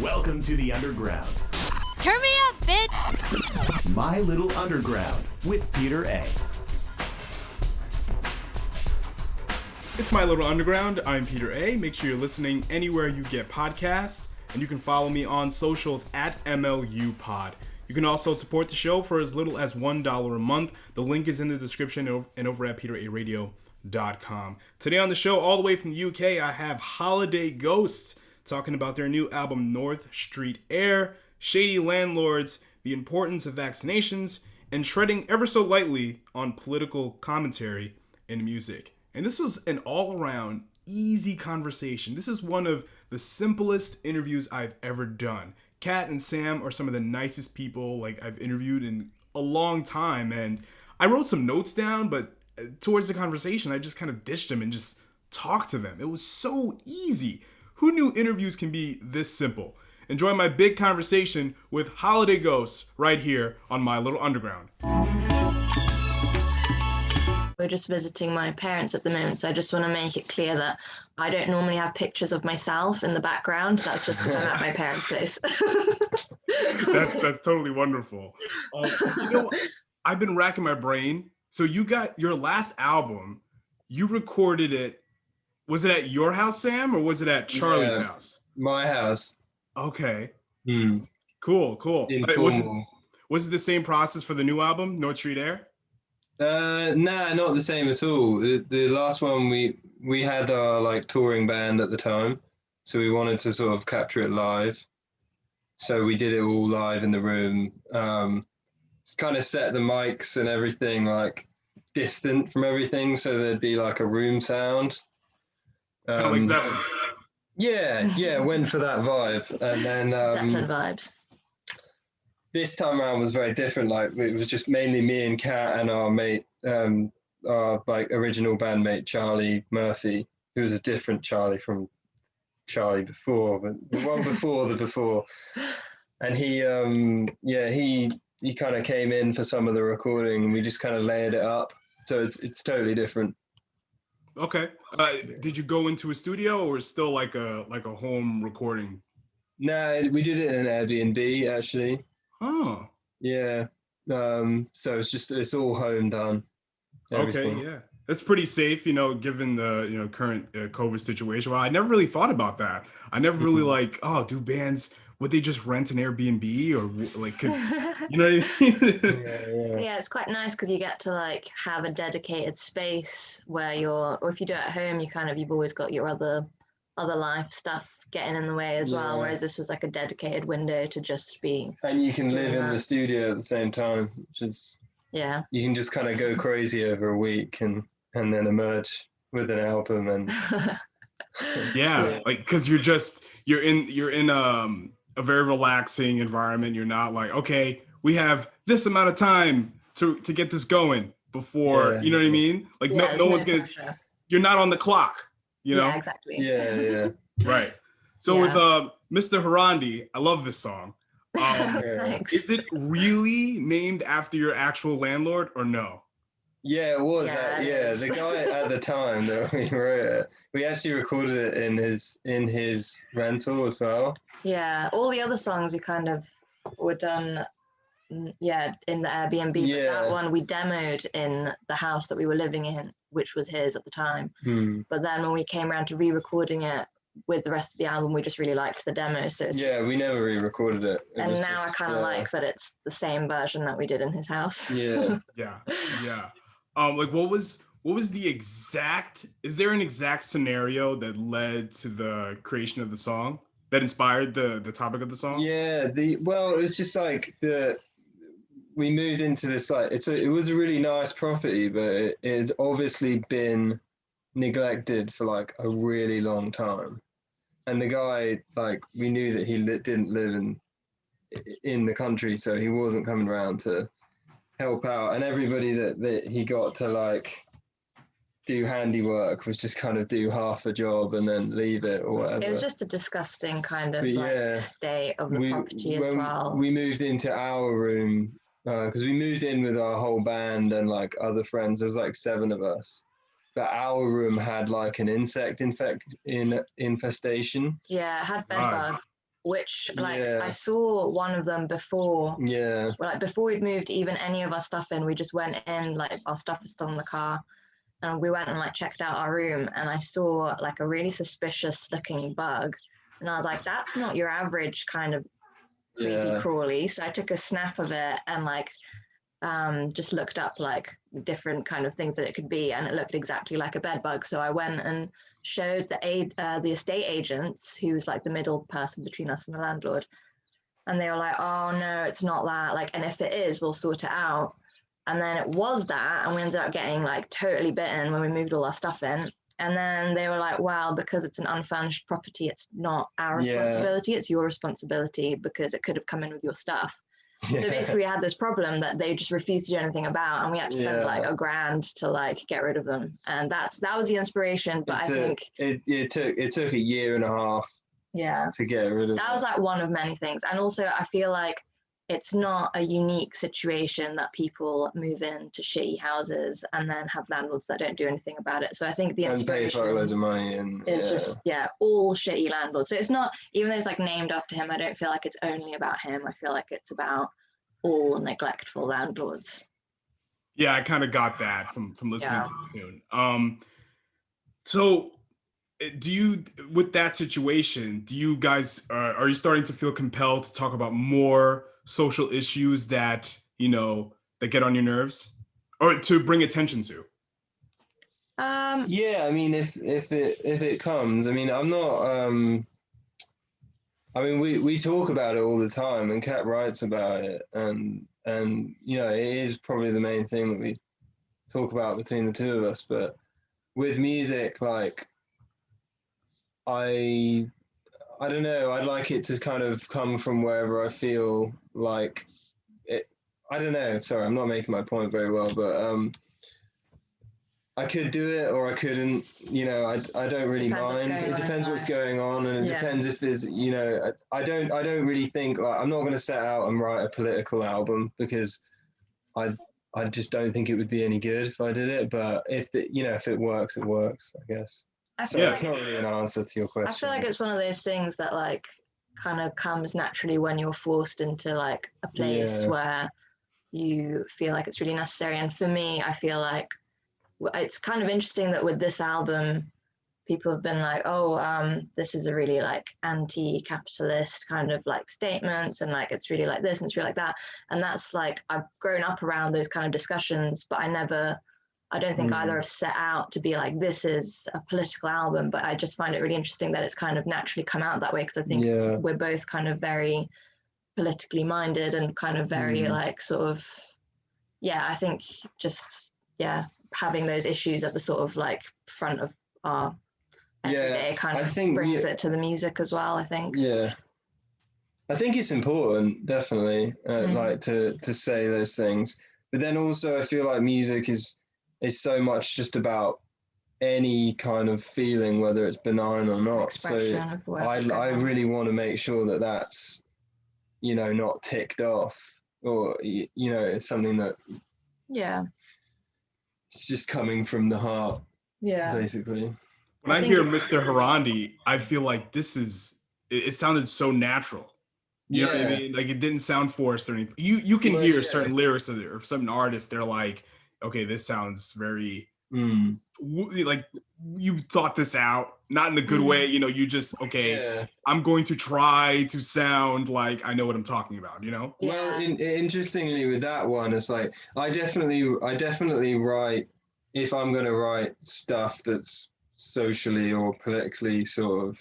Welcome to the Underground. Turn me up, bitch! My Little Underground with Peter A. It's My Little Underground. I'm Peter A. Make sure you're listening anywhere you get podcasts, and you can follow me on socials at MLUpod. You can also support the show for as little as $1 a month. The link is in the description and over at peteraradio.com. Today on the show, all the way from the UK, I have Holiday Ghost talking about their new album, North Street Air, Shady Landlords, the importance of vaccinations, and treading ever so lightly on political commentary in music. And this was an all-around easy conversation. This is one of the simplest interviews I've ever done. Kat and Sam are some of the nicest people I've interviewed in a long time, and I wrote some notes down, but towards the conversation, I just kind of ditched them and just talked to them. It was so easy. Who knew interviews can be this simple? Enjoy my big conversation with Holiday Ghost right here on My Little Underground. We're just visiting my parents at the moment, so I just want to make it clear that I don't normally have pictures of myself in the background. That's just because I'm at my parents' place. That's totally wonderful. I've been racking my brain. So you got your last album, you recorded it. Was it at your house, Sam, or was it at Charlie's house? My house. Okay. Cool. Was it the same process for the new album, North Street Air? Nah, not the same at all. The last one we had our touring band at the time, so we wanted to sort of capture it live. So we did it all live in the room. Kind of set the mics and everything distant from everything, so there'd be a room sound. Kind of like Zeppelin. Yeah, went for that vibe. And then Zeppelin vibes. This time around was very different. It was just mainly me and Kat and our mate, our original bandmate Charlie Murphy, who was a different Charlie from Charlie before, but the one before the before. And he kind of came in for some of the recording, and we just kind of layered it up. So it's totally different. Okay. Did you go into a studio, or still like a home recording? No, we did it in an Airbnb actually. Oh. Yeah. So it's all home done. Everything. Okay. Yeah. That's pretty safe, given the current COVID situation. Well, I never really thought about that. I never really do bands, would they just rent an Airbnb or because you know what I mean? Yeah, it's quite nice because you get to have a dedicated space where or if you do it at home, you've always got your other life stuff getting in the way as well. Whereas this was a dedicated window to just be. And you can live in the studio at the same time, which is you can just kind of go crazy over a week and then emerge with an album and. Because you're in a very relaxing environment. You're not okay, we have this amount of time to get this going before, you know what I mean? No one's gonna, you're not on the clock, you know? Yeah, exactly. Yeah. Right. So with Mr. Herandi, I love this song. Thanks. Is it really named after your actual landlord or no? Yeah, it was. The guy at the time that we wrote it, we actually recorded it in his rental as well. Yeah, all the other songs we kind of were done, in the Airbnb. Yeah. But that one we demoed in the house that we were living in, which was his at the time. But then when we came around to re-recording it with the rest of the album, we just really liked the demo. So we never re-recorded it. And now I kind of like that it's the same version that we did in his house. Yeah. Yeah. What was the exact, is there an exact scenario that led to the creation of the song that inspired the topic of the song? Yeah, it was just we moved into this, it was a really nice property, but it has obviously been neglected for a really long time. And the guy, we knew that he didn't live in the country, so he wasn't coming around to help out, and everybody that he got to do handiwork was just kind of do half a job and then leave it or whatever. It was just a disgusting kind of state of the property as well. We moved into our room because we moved in with our whole band and other friends. There was 7 of us, but our room had an insect infestation. Yeah, it had bed bug. which like Yeah. I saw one of them before. Yeah. Well, like before we'd moved even any of our stuff in, we just went in, like our stuff was still in the car, and we went and like checked out our room, and I saw like a really suspicious looking bug, and I was like, that's not your average kind of creepy Yeah. crawly. So I took a snap of it and like just looked up like different kind of things that it could be, and it looked exactly like a bed bug. So I went and showed the estate agents, who was like the middle person between us and the landlord, and they were like, oh no, it's not that, like, and if it is, we'll sort it out. And then it was that, and we ended up getting like totally bitten when we moved all our stuff in. And then they were like, well, because it's an unfurnished property, it's not our responsibility, it's your responsibility, because it could have come in with your stuff. So basically we had this problem that they just refused to do anything about, and we had to spend like $1,000 to like get rid of them. And that was the inspiration. But I think it took a year and a half to get rid of that. Was like one of many things. And also I feel like it's not a unique situation that people move into shitty houses and then have landlords that don't do anything about it. So I think the inspiration pay for loads of money and is just all shitty landlords. So it's not, even though it's like named after him, I don't feel like it's only about him. I feel like it's about all neglectful landlords. Yeah, I kind of got that from listening to the tune. So do you, with that situation, do you guys are you starting to feel compelled to talk about more social issues that, you know, that get on your nerves, or to bring attention to? Yeah, I mean, if it comes, I mean, I'm not. I mean, we talk about it all the time, and Kat writes about it, and you know, it is probably the main thing that we talk about between the two of us. But with music, like, I don't know. I'd like it to kind of come from wherever I feel like it. I don't know. Sorry, I'm not making my point very well, but I could do it or I couldn't. You know, I don't really mind. It depends what's going on, and it depends if there's. You know, I don't really think like I'm not going to set out and write a political album, because I just don't think it would be any good if I did it. But if it works, it works, I guess. So it's not really an answer to your question. I feel like it's one of those things that like kind of comes naturally when you're forced into like a place where you feel like it's really necessary. And for me, I feel like it's kind of interesting that with this album, people have been like, oh, this is a really like anti-capitalist kind of like statements, and like it's really like this and it's really like that. And that's like, I've grown up around those kind of discussions, but I don't think either have set out to be like, this is a political album, but I just find it really interesting that it's kind of naturally come out that way, because I think we're both kind of very politically minded and kind of very like sort of, I think just, having those issues at the sort of like front of our everyday kind of brings it to the music as well, I think. Yeah. I think it's important, definitely, like to say those things. But then also I feel like music is so much just about any kind of feeling, whether it's benign or not. Expression so I really want to make sure that that's, you know, not ticked off, or, you know, it's something that it's just coming from the heart, basically. When I hear Mr. Herandi, I feel like it sounded so natural. You know what I mean? Like, it didn't sound forced or anything. You can hear certain lyrics or certain artists, they're like, okay, this sounds very like you thought this out, not in a good way. You know, you just, I'm going to try to sound like I know what I'm talking about, you know? Well, interestingly with that one, it's like, I definitely write, if I'm going to write stuff that's socially or politically sort of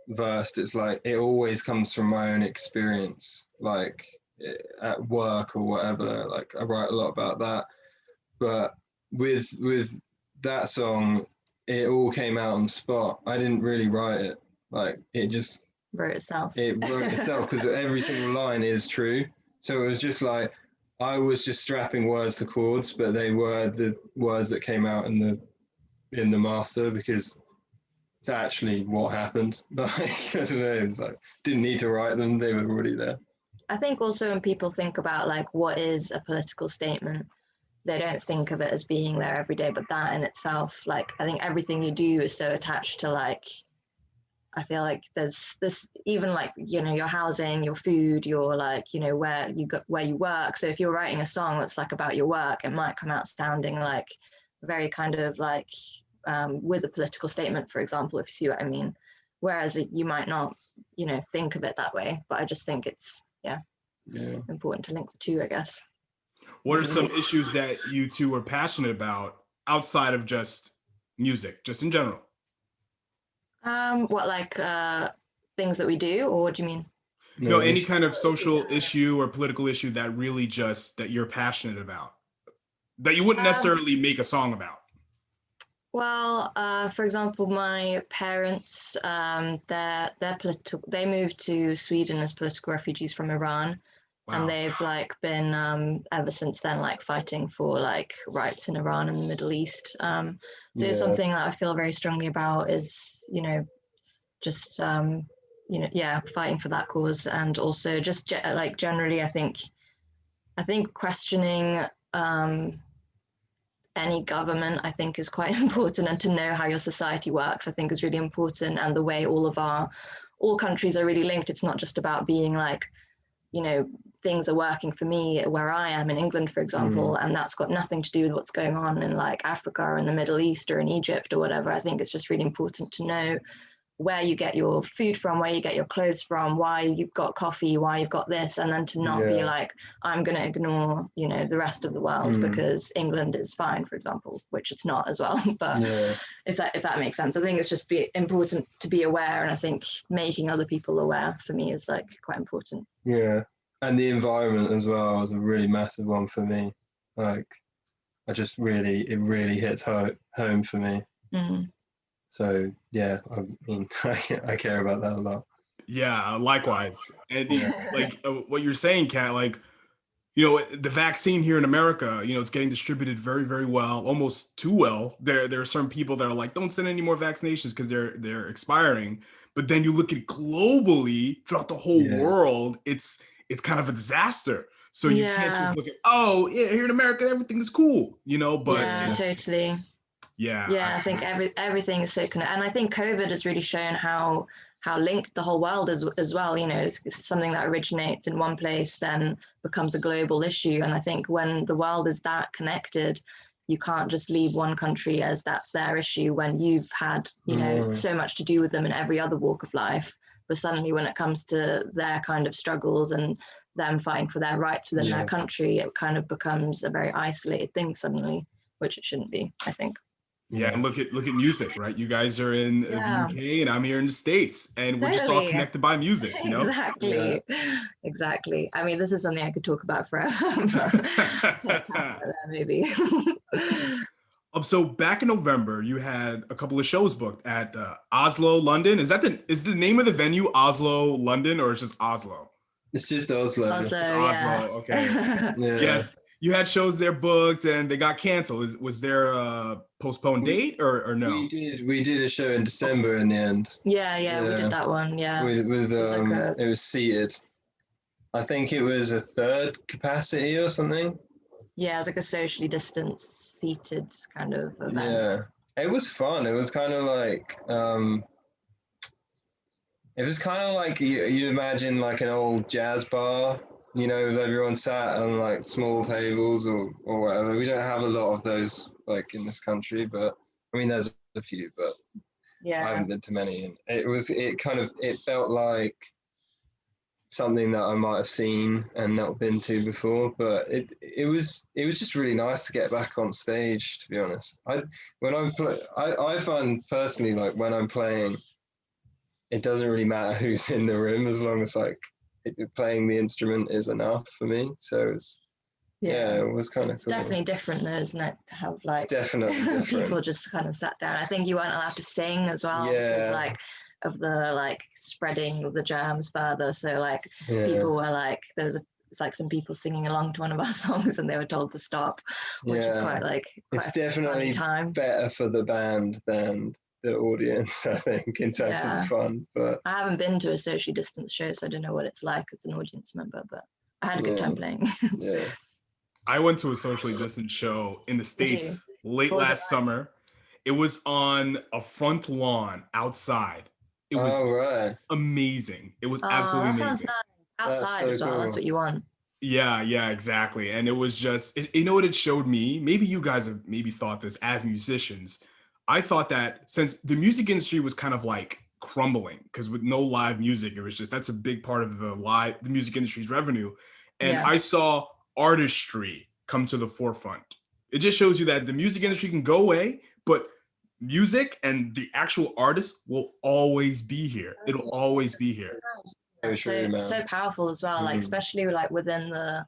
versed, it's like, it always comes from my own experience, like at work or whatever. Like, I write a lot about that. But with that song, it all came out on the spot. I didn't really write it. Like, it just wrote itself. It wrote itself, because every single line is true. So it was just like, I was just strapping words to chords, but they were the words that came out in the master, because it's actually what happened. Like, I don't know, it's like, didn't need to write them, they were already there. I think also when people think about like what is a political statement, they don't think of it as being there every day, but that in itself, like, I think everything you do is so attached to like I feel like there's this, even like, you know, your housing, your food, your like, you know, where you work. So if you're writing a song that's like about your work, it might come out sounding like very kind of like with a political statement, for example, if you see what I mean. Whereas you might not, you know, think of it that way. But I just think it's, important to link the two, I guess. What are some issues that you two are passionate about outside of just music, just in general? What, like things that we do, or what do you mean? No, any kind of social issue or political issue that really just that you're passionate about, that you wouldn't necessarily make a song about. Well, for example, my parents, they moved to Sweden as political refugees from Iran. Wow. And they've like been ever since then like fighting for like rights in Iran and the Middle East. So something that I feel very strongly about is, you know, just fighting for that cause, and also just like generally, I think questioning any government, I think, is quite important, and to know how your society works, I think, is really important, and the way all countries are really linked. It's not just about being like, you know, things are working for me where I am in England, for example, and that's got nothing to do with what's going on in like Africa or in the Middle East or in Egypt or whatever. I think it's just really important to know where you get your food from, where you get your clothes from, why you've got coffee, why you've got this, and then to not be like, I'm going to ignore, you know, the rest of the world because England is fine, for example, which it's not as well. But if that makes sense, I think it's just important to be aware, and I think making other people aware for me is like quite important. Yeah, and the environment as well was a really massive one for me. Like, it really hits home for me. So yeah, I mean, I care about that a lot. Yeah, likewise. And like what you're saying, Kat, like, you know, the vaccine here in America, you know, it's getting distributed very, very well, almost too well. There are certain people that are like, don't send any more vaccinations because they're expiring. But then you look at globally throughout the whole world, it's kind of a disaster. So you can't just look at, oh, yeah, here in America, everything is cool, you know, but totally. Yeah, absolutely. I think everything is so connected, and I think COVID has really shown how linked the whole world is as well. You know, it's something that originates in one place then becomes a global issue, and I think when the world is that connected, you can't just leave one country as that's their issue when you've had, you know, so much to do with them in every other walk of life. But suddenly when it comes to their kind of struggles and them fighting for their rights within their country, it kind of becomes a very isolated thing suddenly, which it shouldn't be, I think. Yeah, and look at music, right? You guys are in the UK and I'm here in the States, and we're just all connected by music, you know? Exactly. I mean, this is something I could talk about forever. Maybe. So back in November, you had a couple of shows booked at Oslo, London. Is the name of the venue Oslo, London, or it's just Oslo? It's just Oslo. It's Oslo. Okay. Yes. You had shows there booked and they got canceled. Was there a postponed date or no? We did a show in December in the end. Yeah, we did that one. Yeah. It was seated. I think it was a third capacity or something. Yeah, it was like a socially distanced, seated kind of event. Yeah, it was fun. It was kind of like you imagine like an old jazz bar. You know, with everyone sat on like small tables or whatever. We don't have a lot of those like in this country, but I mean, there's a few, but I haven't been to many. And it felt like something that I might have seen and not been to before, but it was just really nice to get back on stage, to be honest. I find personally, like when I'm playing, it doesn't really matter who's in the room as long as like playing the instrument is enough for me. So it's it was kind of it's definitely different though, isn't it, to have like it's definitely different. People just kind of sat down. I think you weren't allowed to sing as well because like of the like spreading the germs further, so like people were like it's like some people singing along to one of our songs and they were told to stop, which is quite it's definitely better for the band than the audience, I think, in terms of the fun. But I haven't been to a socially distanced show, so I don't know what it's like as an audience member, but I had a good time playing. I went to a socially distanced show in the States late last summer. It was on a front lawn outside It was right. amazing. It was Oh, absolutely that sounds amazing. nice. Outside so as well. That's cool. what you want. Yeah, exactly. And it was just, you know what it showed me? Maybe you guys have maybe thought this as musicians. I thought that since the music industry was kind of like crumbling, because with no live music, it was just, that's a big part of the music industry's revenue. And Yeah. I saw artistry come to the forefront. It just shows you that the music industry can go away, but music and the actual artist will always be here. It'll always be here. So true, man. So powerful as well. Like especially like within the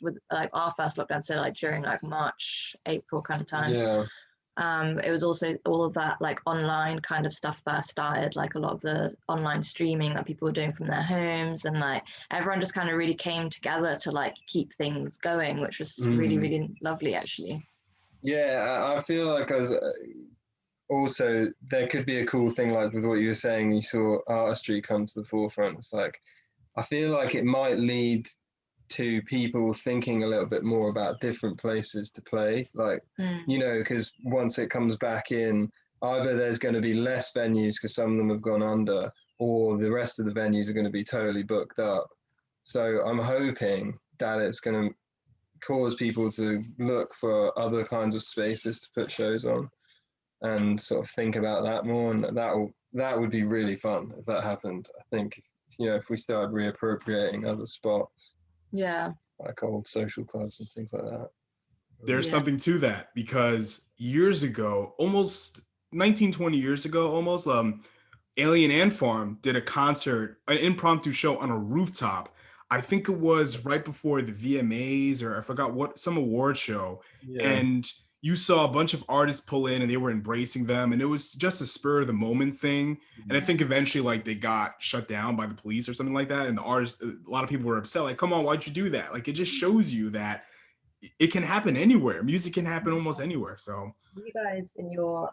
with like our first lockdown, so like during like March, April kind of time. Yeah. It was also all of that like online kind of stuff first started, like a lot of the online streaming that people were doing from their homes, and like everyone just kind of really came together to like keep things going, which was really, really lovely actually. Yeah, I feel like also there could be a cool thing like with what you were saying, you saw artistry come to the forefront. It's like, I feel like it might lead to people thinking a little bit more about different places to play, like you know, because once it comes back in, either there's going to be less venues because some of them have gone under, or the rest of the venues are going to be totally booked up. So I'm hoping that it's going to cause people to look for other kinds of spaces to put shows on and sort of think about that more, and that would be really fun if that happened. I think, you know, if we started reappropriating other spots, like old social clubs and things like that. There's something to that, because years ago, almost 19, 20 years ago, almost, Alien Ant Farm did a concert, an impromptu show on a rooftop. I think it was right before the VMAs, or I forgot what, some award show. And you saw a bunch of artists pull in and they were embracing them. And it was just a spur of the moment thing. And I think eventually like they got shut down by the police or something like that. And the artists, a lot of people were upset, like, come on, why'd you do that? Like, it just shows you that it can happen anywhere. Music can happen almost anywhere. So you guys in your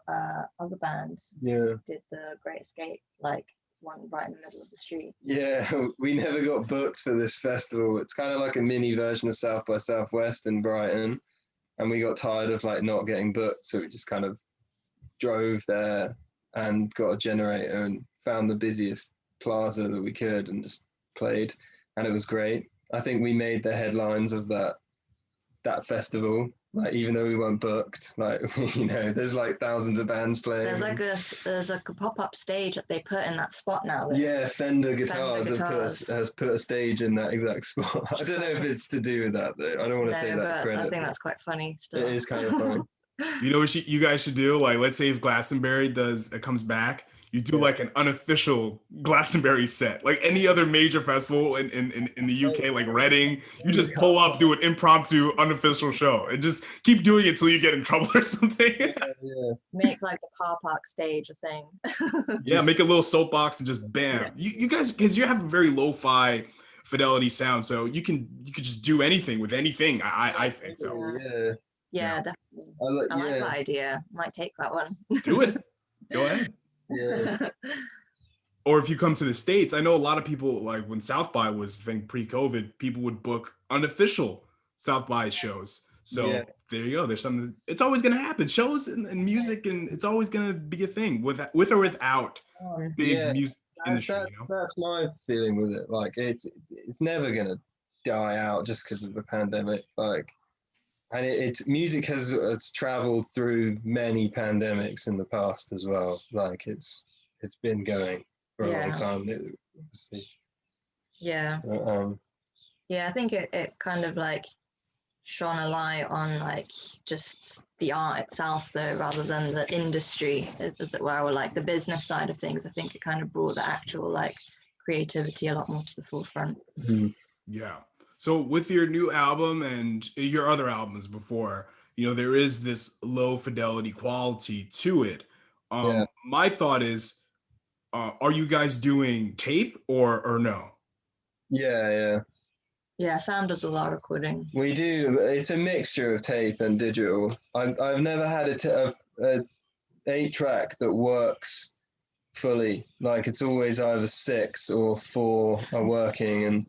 other band did the Great Escape, like one right in the middle of the street. Yeah, we never got booked for this festival. It's kind of like a mini version of South by Southwest in Brighton, and we got tired of like not getting booked, so we just kind of drove there and got a generator and found the busiest plaza that we could and just played, and it was great. I think we made the headlines of that festival, like even though we weren't booked, like, you know, there's like thousands of bands playing. There's like a pop-up stage that they put in that spot now. Yeah, Fender Guitars has put a stage in that exact spot. I don't know if it's to do with that though. I don't want to say that credit. I think that's quite funny still. It is kind of funny. You know what you guys should do? Like, let's say if Glastonbury comes back, you do like an unofficial Glastonbury set, like any other major festival in the UK, like Reading. You just pull up, do an impromptu unofficial show, and just keep doing it till you get in trouble or something. Make like the car park stage a thing. Yeah, make a little soapbox and just bam. You guys, because you have a very lo-fi fidelity sound, so you could just do anything with anything. I think so. Yeah, definitely. I like that idea. Might take that one. Do it. Go ahead. Yeah. Or if you come to the States, I know a lot of people, like when South by was, I think, pre-COVID, people would book unofficial South by shows. So there you go. There's something. It's always going to happen. Shows and music, and it's always going to be a thing with or without big music industry. That's my feeling with it. Like it's never going to die out just because of the pandemic. Like, and it's music has traveled through many pandemics in the past as well. Like it's been going for a long time. I think it kind of like shone a light on like just the art itself though, rather than the industry as it were, or like the business side of things. I think it kind of brought the actual like creativity a lot more to the forefront. Yeah. So with your new album and your other albums before, you know, there is this low fidelity quality to it. My thought is, are you guys doing tape or no? Yeah, Sam does a lot of recording. We do. It's a mixture of tape and digital. I've never had a 8-track that works fully. Like it's always either 6 or 4 are working and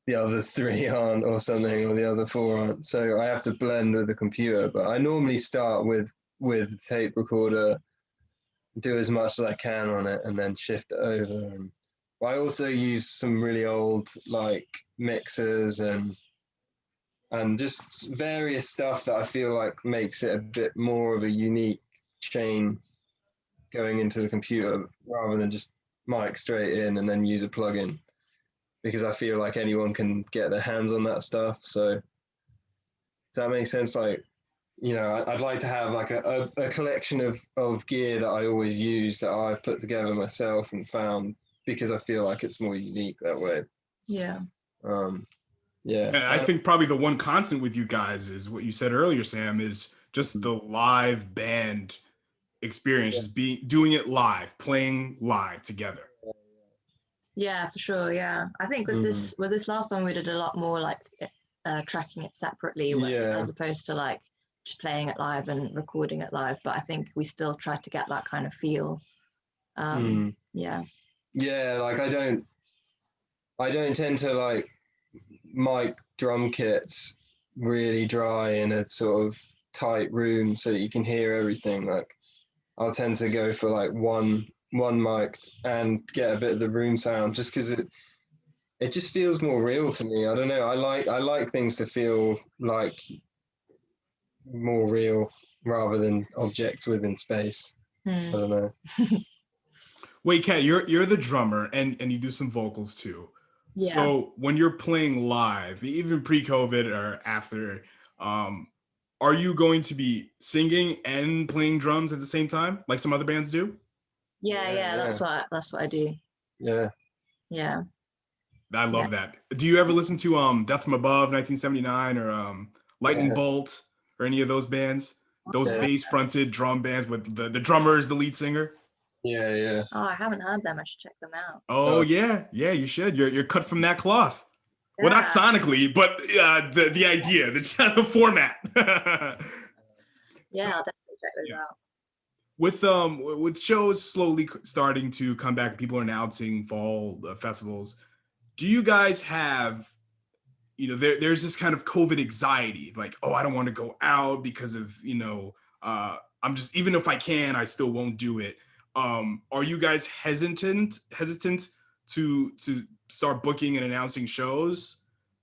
the other 3 aren't, or something, or the other 4 aren't. So I have to blend with the computer. But I normally start with tape recorder, do as much as I can on it and then shift it over. And I also use some really old like mixers and just various stuff that I feel like makes it a bit more of a unique chain going into the computer rather than just mic straight in and then use a plugin, because I feel like anyone can get their hands on that stuff. So does that make sense? Like, you know, I'd like to have like a collection of gear that I always use that I've put together myself and found, because I feel like it's more unique that way. Yeah. And I think probably the one constant with you guys is what you said earlier, Sam, is just the live band experience, just doing it live, playing live together. Yeah, for sure. Yeah, I think with this last one we did a lot more like tracking it separately, as opposed to like just playing it live and recording it live. But I think we still tried to get that kind of feel. Yeah. Like I don't tend to like mic drum kits really dry in a sort of tight room so that you can hear everything. Like I'll tend to go for like one mic and get a bit of the room sound, just because it just feels more real to me. I don't know. I like things to feel like more real rather than objects within space. I don't know. Wait, Kat, you're the drummer and you do some vocals too. Yeah. So when you're playing live, even pre-COVID or after, are you going to be singing and playing drums at the same time, like some other bands do? Yeah. That's what I do. Yeah. I love that. Do you ever listen to Death from Above, 1979, or Lightning Bolt, or any of those bands? Those bass-fronted drum bands with the drummer is the lead singer? Yeah. Oh, I haven't heard them. I should check them out. Oh yeah, you should. You're cut from that cloth. Yeah. Well, not sonically, but the idea, the format. Yeah, I'll definitely check those out. With shows slowly starting to come back, people are announcing fall festivals. Do you guys have, there's this kind of COVID anxiety, like, oh, I don't want to go out because of, I'm just, even if I can, I still won't do it. Are you guys hesitant to start booking and announcing shows?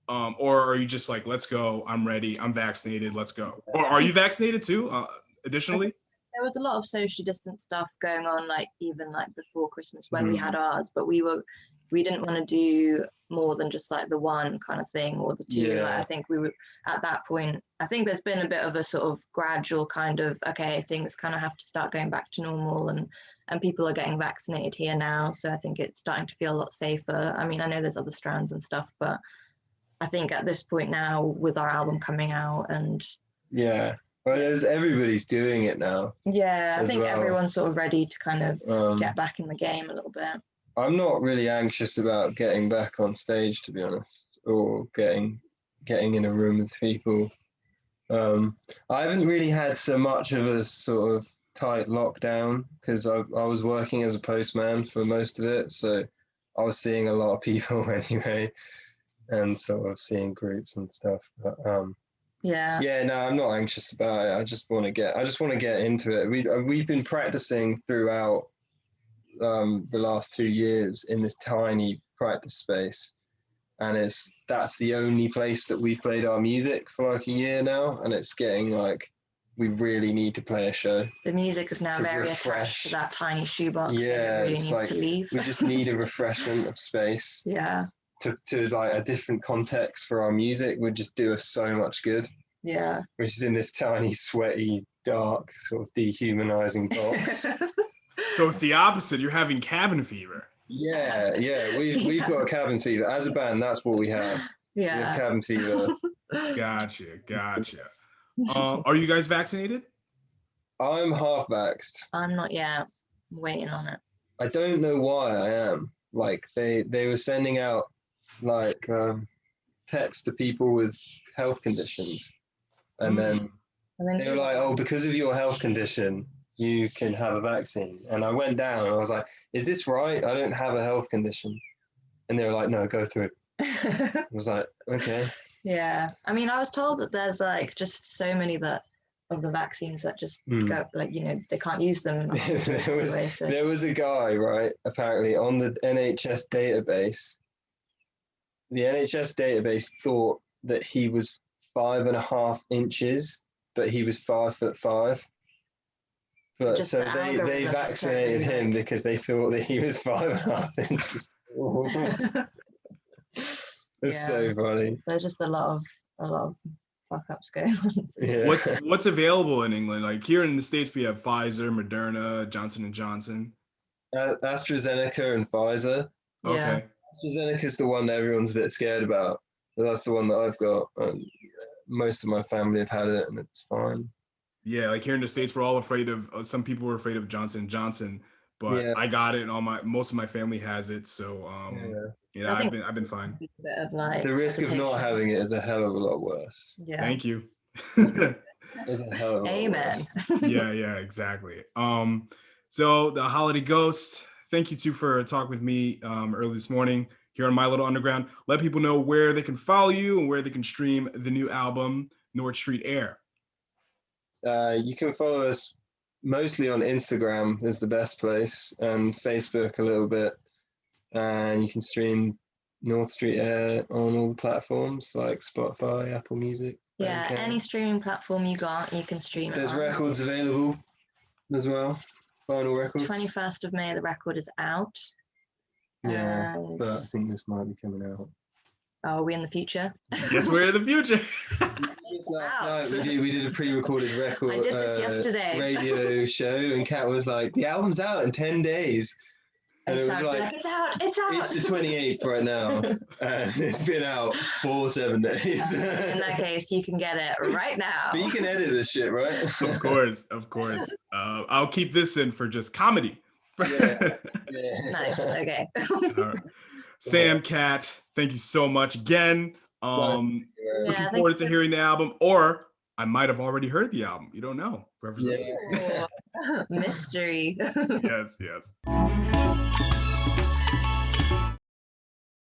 Or are you just like, let's go, I'm ready, I'm vaccinated, let's go? Or are you vaccinated too, additionally? There was a lot of social distance stuff going on, like even like before Christmas when we had ours, but we didn't want to do more than just like the one kind of thing or the two. Yeah. Like, I think we were at that point. I think there's been a bit of a sort of gradual kind of, okay, things kind of have to start going back to normal, and people are getting vaccinated here now. So I think it's starting to feel a lot safer. I mean, I know there's other strands and stuff, but I think at this point now with our album coming out and well, everybody's doing it now. Yeah, I think everyone's sort of ready to kind of get back in the game a little bit. I'm not really anxious about getting back on stage, to be honest, or getting in a room with people. I haven't really had so much of a sort of tight lockdown because I was working as a postman for most of it, so I was seeing a lot of people anyway, and sort of seeing groups and stuff. But, no, I'm not anxious about it. I just want to get into it. We've been practicing throughout the last 2 years in this tiny practice space, and that's the only place that we've played our music for like a year now, and it's getting like we really need to play a show. The music is now very attached to that tiny shoebox. Yeah, it really needs to leave. We just need a refreshment of space. Yeah. To like a different context for our music would just do us so much good. Yeah. Which is in this tiny, sweaty, dark, sort of dehumanizing box. So it's the opposite. You're having cabin fever. Yeah. We've got cabin fever. As a band, that's what we have. Yeah. We have cabin fever. Gotcha. Are you guys vaccinated? I'm half vaxxed. I'm not yet. I'm waiting on it. I don't know why I am. Like they were sending out like texts to people with health conditions, and then they were like, oh, because of your health condition you can have a vaccine. And I went down and I was like, is this right? I don't have a health condition. And they were like, no, go through it. I was like, okay. Yeah, I mean, I was told that there's like just so many that of the vaccines that just Mm. go like, they can't use them anyway, so. There was a guy, right, apparently on the NHS database. The NHS database thought that he was 5.5 inches, but he was 5'5". But Just so the they algorithms vaccinated totally, him like- because they thought that he was 5.5 inches. It's Yeah. so funny. There's just a lot of fuck ups going on. Yeah. What's available in England? Like here in the States, we have Pfizer, Moderna, Johnson & Johnson. AstraZeneca and Pfizer. Yeah. Okay. AstraZeneca's the one that everyone's a bit scared about. But that's the one that I've got. Most of my family have had it, and it's fine. Yeah, like here in the States, we're all afraid of. Some people were afraid of Johnson & Johnson, but Yeah. I got it, and most of my family has it. So, Yeah. I've think- been fine. A bit of, like, The risk of not hesitation. having it is a hell of a lot worse. Yeah. Thank you. It's a hell of a lot Amen. worse. Yeah, exactly. So the Holiday Ghost, thank you too for talking with me early this morning here on My Little Underground. Let people know where they can follow you and where they can stream the new album, North Street Air. You can follow us mostly on Instagram is the best place, and Facebook a little bit. And you can stream North Street Air on all the platforms like Spotify, Apple Music. Yeah, Bandcamp. any streaming platform you got, you can stream it There's on. records available as well. Vinyl records. 21st of May, the record is out. Yeah, And- but I think this might be coming out. Oh, are we in the future? Yes, we're in the future. Just last Out. night we did a pre-recorded record I did this yesterday. radio show, and Kat was like, "The album's out in 10 days," and And it was Sam's like, like, it's out, it's out. "It's the 28th right now, and it's been out for 7 days." In that case, you can get it right now. But you can edit this shit, right? Of course. I'll keep this in for just comedy. Yeah. Nice. Okay. All right. Sam, Kat, thank you so much again. Looking Yeah, forward to hearing the album, or I might have already heard the album. You don't know. Whoever's listening. Mystery. Yes.